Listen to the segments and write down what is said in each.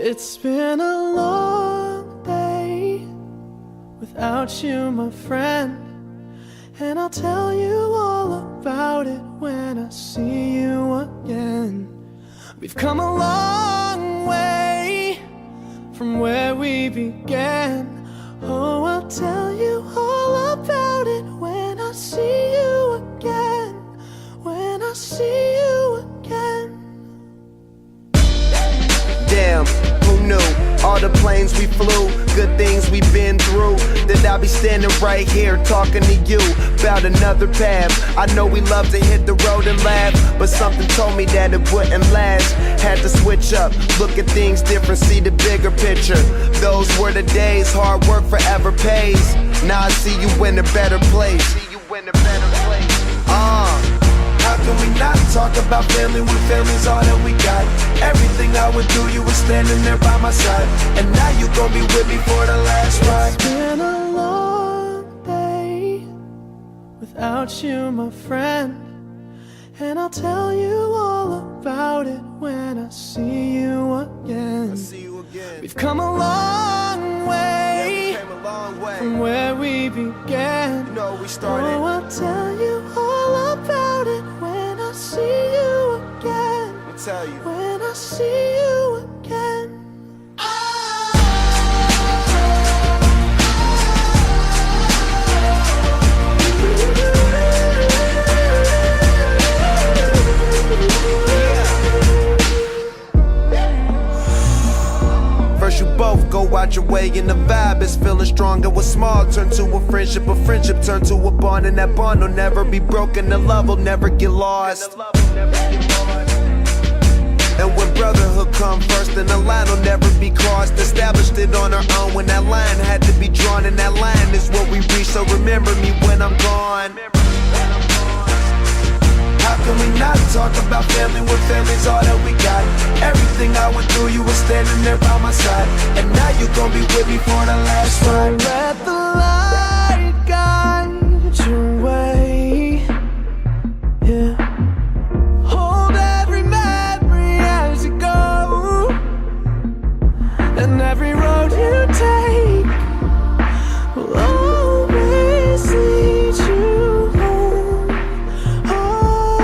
It's been a long day without you, my friend, and I'll tell you all about it when I see you again. We've come a long way from where we began. Oh, I'll tell you all about it when I see you again. When I see you again. Damn, who knew? All the planes we flew, good things we've been through. That I'll be standing right here talking to you about another path. I know we love to hit the road and laugh, but something told me that it wouldn't last. Had to switch up, look at things different, see the bigger picture. Those were the days, hard work forever pays. Now I see you in a better place. How can we not talk about family when family's all that we got? Everything I would do, you were standing there by my side, and now you gon' be with me for the last ride. It's been a long day without you, my friend, and I'll tell you all about it when I see you again. We've come a long way, from where we began. You know we started. Oh, I'll tell you all about it when I see you again. I'll tell you. When I see you again. First you both go out your way and the vibe is feeling strong. And what's small turn to a friendship turn to a bond, and that bond will never be broken, the love will never get lost. And when brotherhood come first, then the line will never be crossed. Established it on our own when that line had to be drawn, and that line is what we reach, so remember me when I'm gone. How can we not talk about family when family's all that we got? Everything I went through, you were standing there by my side, and now you gon' be with me for the last ride. Let the light guide your way. Yeah. Hold every memory as you go, and every road you take will always lead you home. Oh,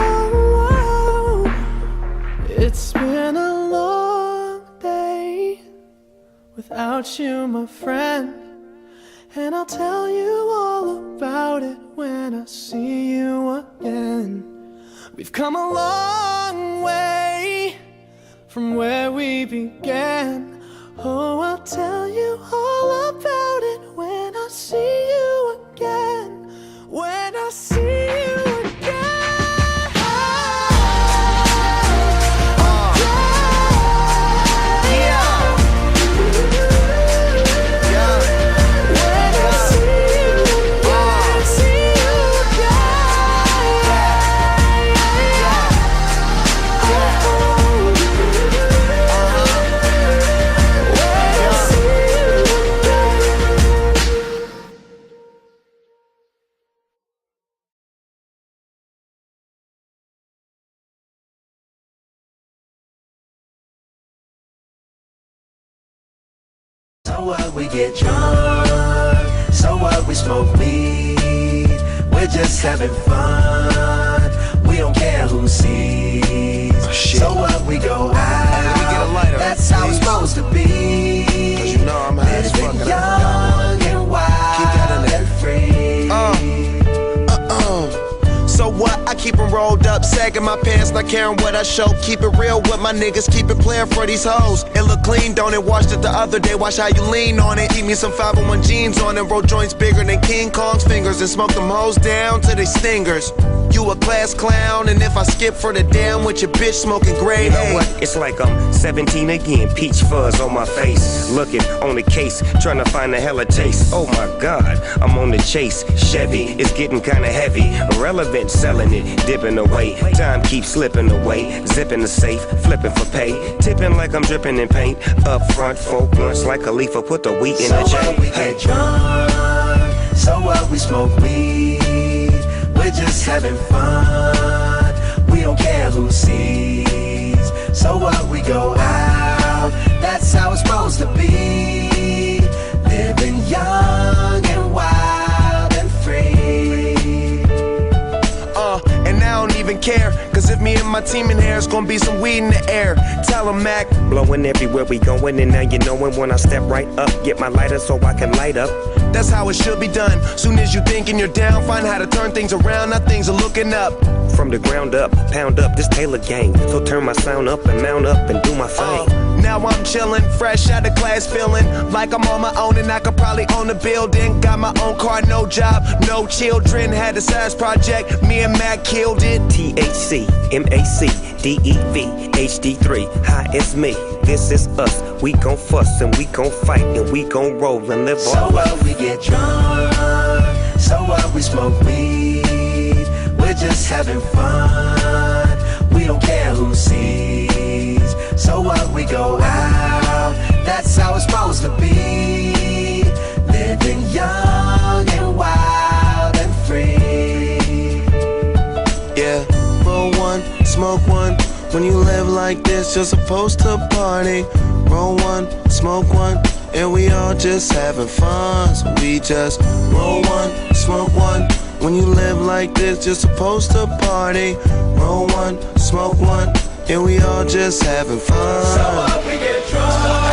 it's been a long day without you, my friend, and I'll tell you all about it when I see you again. We've come a long way from where we began. Oh, I'll tell you all about it when I see you again. When I see you again. So what, we get drunk, so what, we smoke weed, we're just having fun, we don't care who sees. So what, we go out, that's how it's supposed to be. Cause you know I'm high as fuck. Young and wild and free. So what? I keep them rolled up, sagging my pants, not caring what I show. Keep it real with my niggas, keep it playing for these hoes. It look clean, don't it? Watched it the other day, watch how you lean on it. Keep me some 501 jeans on and roll joints bigger than King Kong's fingers, and smoke them hoes down to they stingers. You a class clown, and if I skip for the damn with your bitch smoking gray. You know what? It's like I'm 17 again, peach fuzz on my face. Looking on the case, trying to find a hella taste. Oh my God, I'm on the chase. Chevy is getting kinda heavy. Irrelevant, selling it, dipping away. Time keeps slipping away. Zipping the safe, flipping for pay. Tipping like I'm dripping in paint. Up front, 4 blunts like a leaf, put the wheat in the So chain. what, we get drunk, so what, we smoke weed, we're just having fun, we don't care who sees. So what, we go out, That's how it's supposed to be. Living young and wild and free. And I don't even care, cause if me and my team in here, it's gonna be some weed in the air. Tell 'em, Mac. Blowing everywhere we going, and now you knowin' when I step right up. Get my lighter so I can light up. That's how it should be done. Soon as you thinking you're down, find how to turn things around. Now things are looking up. From the ground up, pound up this Taylor gang. So turn my sound up and mount up and do my thing. Now I'm chillin', fresh out of class, feeling like I'm on my own and I could probably own a building. Got my own car, no job, no children. Had a size project, me and Mac killed it. THC, MAC, DEV, HD3, hi, it's me. This is us. We gon' fuss and we gon' fight and we gon' roll and live So our life. what, we get drunk. So what, we smoke weed. We're just having fun. We don't care who sees. So what, we go out. That's how it's supposed to be. Living young and wild and free. Yeah, roll one, smoke one. When you live like this, you're supposed to party. Roll one, smoke one, and we all just having fun. So we just roll one, smoke one. When you live like this, you're supposed to party. Roll one, smoke one, and we all just having fun. So what, we get drunk.